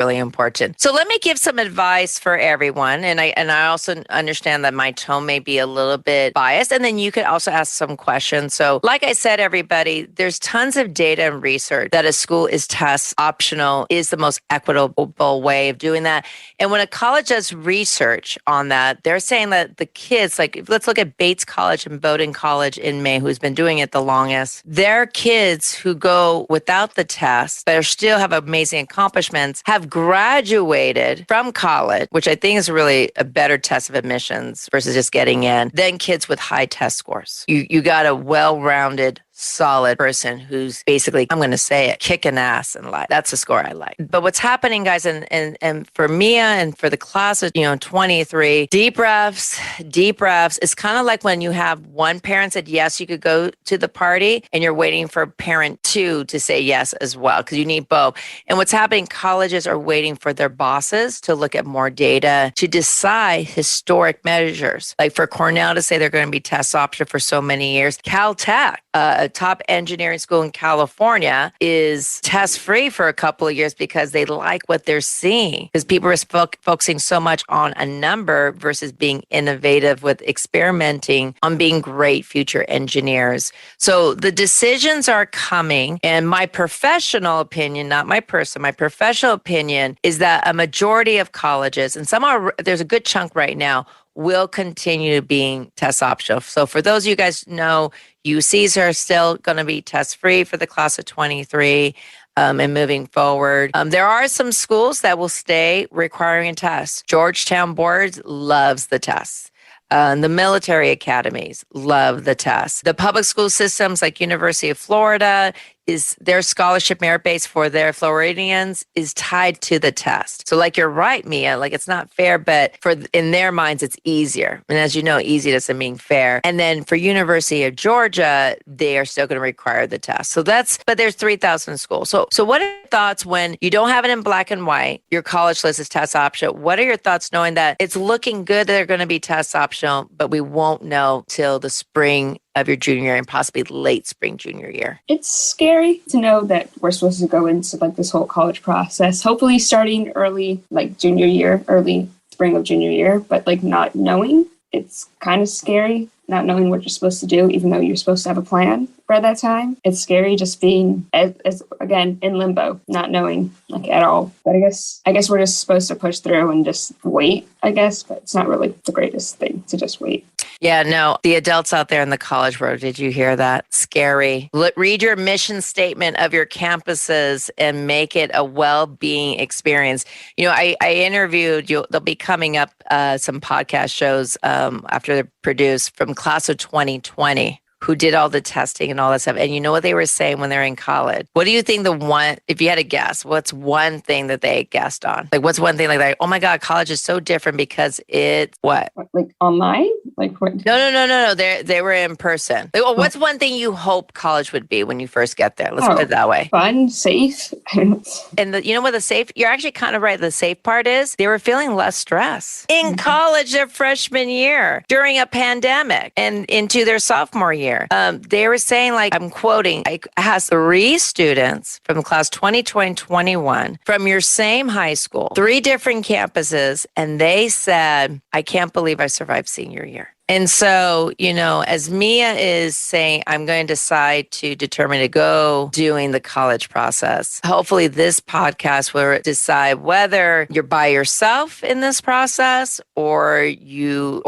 really important. So let me give some advice for everyone. And I also understand that my tone may be a little bit biased. And then you could also ask some questions. So like I said, everybody, there's tons of data and research that a school is test optional is the most equitable way of doing that. And when a college does research on that, they're saying that the kids, like let's look at Bates College and Bowdoin College in May, who's been doing it the longest. Their kids who go without the test, but still have amazing accomplishments, have graduated from college, which I think is really a better test of admissions versus just getting in, than kids with high test scores. You got a well-rounded, solid person who's basically, I'm going to say it, kicking ass in life. That's the score I like. But what's happening, guys, and for Mia and for the class of 23, deep breaths. It's kind of like when you have one parent said yes, you could go to the party, and you're waiting for parent two to say yes as well, because you need both. And what's happening, colleges are waiting for their bosses to look at more data to decide historic measures. Like for Cornell to say they're going to be test option for so many years. Caltech, a top engineering school in California, is test-free for a couple of years because they like what they're seeing. Because people are focusing so much on a number versus being innovative with experimenting on being great future engineers. So the decisions are coming. And my professional opinion, not my person, my professional opinion is that a majority of colleges, and there's a good chunk right now, will continue being test optional. So for those of you guys know, UCs are still going to be test free for the class of 23 and moving forward. There are some schools that will stay requiring a test. Georgetown Board loves the tests. The military academies love the test. The public school systems like University of Florida, is their scholarship merit base for their Floridians is tied to the test. So like you're right, Mia, like it's not fair, but in their minds, it's easier. And as you know, easy doesn't mean fair. And then for University of Georgia, they are still going to require the test. So but there's 3,000 schools. So what are your thoughts when you don't have it in black and white, your college list is test optional? What are your thoughts knowing that it's looking good that they're going to be test optional, but we won't know till the spring of your junior year and possibly late spring junior year? It's scary to know that we're supposed to go into like this whole college process, hopefully starting early, like junior year, early spring of junior year, but like not knowing. It's kind of scary not knowing what you're supposed to do, even though you're supposed to have a plan for that time. It's scary just being, as again, in limbo, not knowing like at all. But I guess we're just supposed to push through and just wait, I guess. But it's not really the greatest thing to just wait. Yeah, no, the adults out there in the college world, did you hear that? Scary. Read your mission statement of your campuses and make it a well-being experience. I interviewed, they'll be coming up some podcast shows after they're produced from class of 2020. Who did all the testing and all that stuff. And you know what they were saying when they're in college? What do you think if you had to guess, what's one thing that they guessed on? Like, what's one thing like, oh my God, college is so different because it's what? Like online? Like what? No. They were in person. Like, what's one thing you hope college would be when you first get there? Let's put it that way. Fun, safe. And you know what you're actually kind of right. The safe part is they were feeling less stress in college their freshman year during a pandemic and into their sophomore year. They were saying, like, I'm quoting, I has 3 students from the class 2020-21 from your same high school, 3 different campuses, and they said, I can't believe I survived senior year. And so, as Mia is saying, I'm going to decide to determine to go doing the college process. Hopefully this podcast will decide whether you're by yourself in this process or you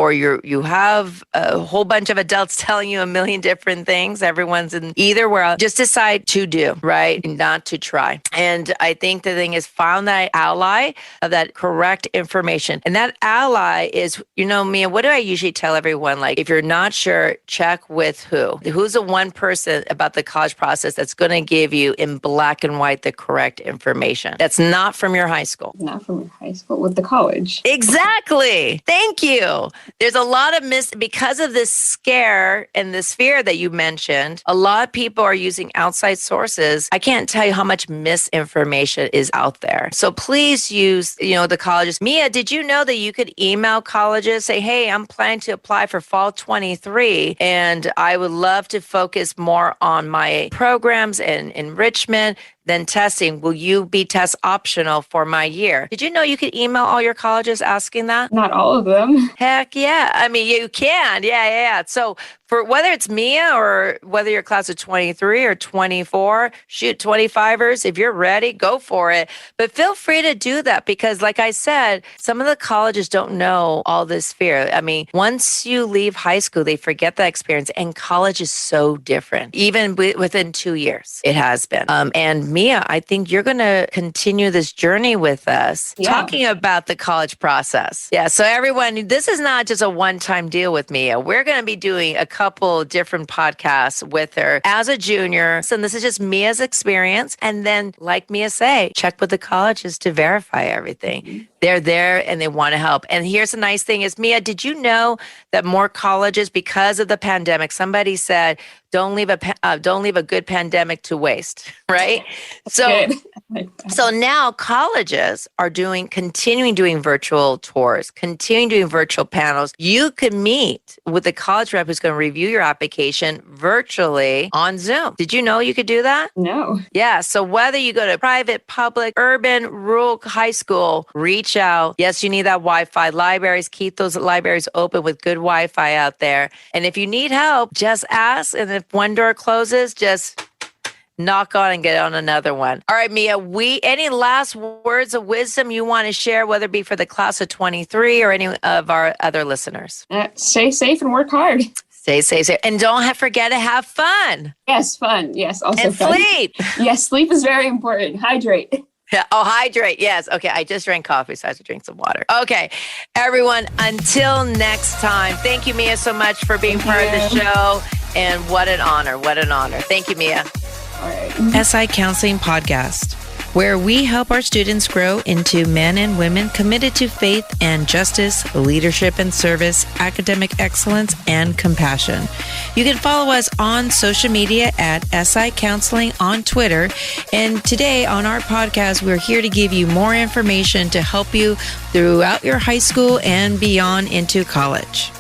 have a whole bunch of adults telling you a million different things. Everyone's in either where. Just decide to do, right? And not to try. And I think the thing is find that ally of that correct information. And that ally is, Mia, what do I usually tell everyone? Like, if you're not sure, check with who. Who's the one person about the college process that's going to give you in black and white the correct information? That's not from your high school. Not from your high school, with the college. Exactly. Thank you. There's a lot of because of this scare and this fear that you mentioned, a lot of people are using outside sources. I can't tell you how much misinformation is out there. So please use, the colleges. Mia, did you know that you could email colleges, say, hey, I'm planning to apply for fall 23, and I would love to focus more on my programs and enrichment. then testing. Will you be test optional for my year? Did you know you could email all your colleges asking that? Not all of them. Heck yeah. I mean, you can. Yeah. So for whether it's Mia or whether you're class of 23 or 24, shoot, 25ers, if you're ready, go for it. But feel free to do that because like I said, some of the colleges don't know all this fear. I mean, once you leave high school, they forget that experience, and college is so different. Even within 2 years, it has been. And Mia, I think you're going to continue this journey with us, talking about the college process. Yeah. So everyone, this is not just a one-time deal with Mia. We're going to be doing a couple different podcasts with her as a junior. So this is just Mia's experience. And then, like Mia say, check with the colleges to verify everything. Mm-hmm. They're there and they want to help. And here's the nice thing is, Mia, did you know that more colleges, because of the pandemic, somebody said, don't leave a good pandemic to waste, right? So now colleges are continuing doing virtual tours, continuing doing virtual panels. You can meet with the college rep who's going to review your application virtually on Zoom. Did you know you could do that? No. Yeah. So whether you go to private, public, urban, rural high school, reach out. Yes, you need that Wi-Fi. Libraries, keep those libraries open with good Wi-Fi out there. And if you need help, just ask. And if one door closes, just knock on and get on another one. All right, Mia, any last words of wisdom you want to share, whether it be for the class of 23 or any of our other listeners? Stay safe and work hard. Stay safe. And don't forget to have fun. Yes, fun. Yes, also and fun. Sleep. Yes, sleep is very important. Hydrate. Yeah. Oh, hydrate. Yes. Okay. I just drank coffee, so I have to drink some water. Okay. Everyone, until next time, thank you, Mia, so much for being part of the show. And what an honor. What an honor. Thank you, Mia. All right. SI Counseling Podcast, where we help our students grow into men and women committed to faith and justice, leadership and service, academic excellence, and compassion. You can follow us on social media at SI Counseling on Twitter. And today on our podcast, we're here to give you more information to help you throughout your high school and beyond into college.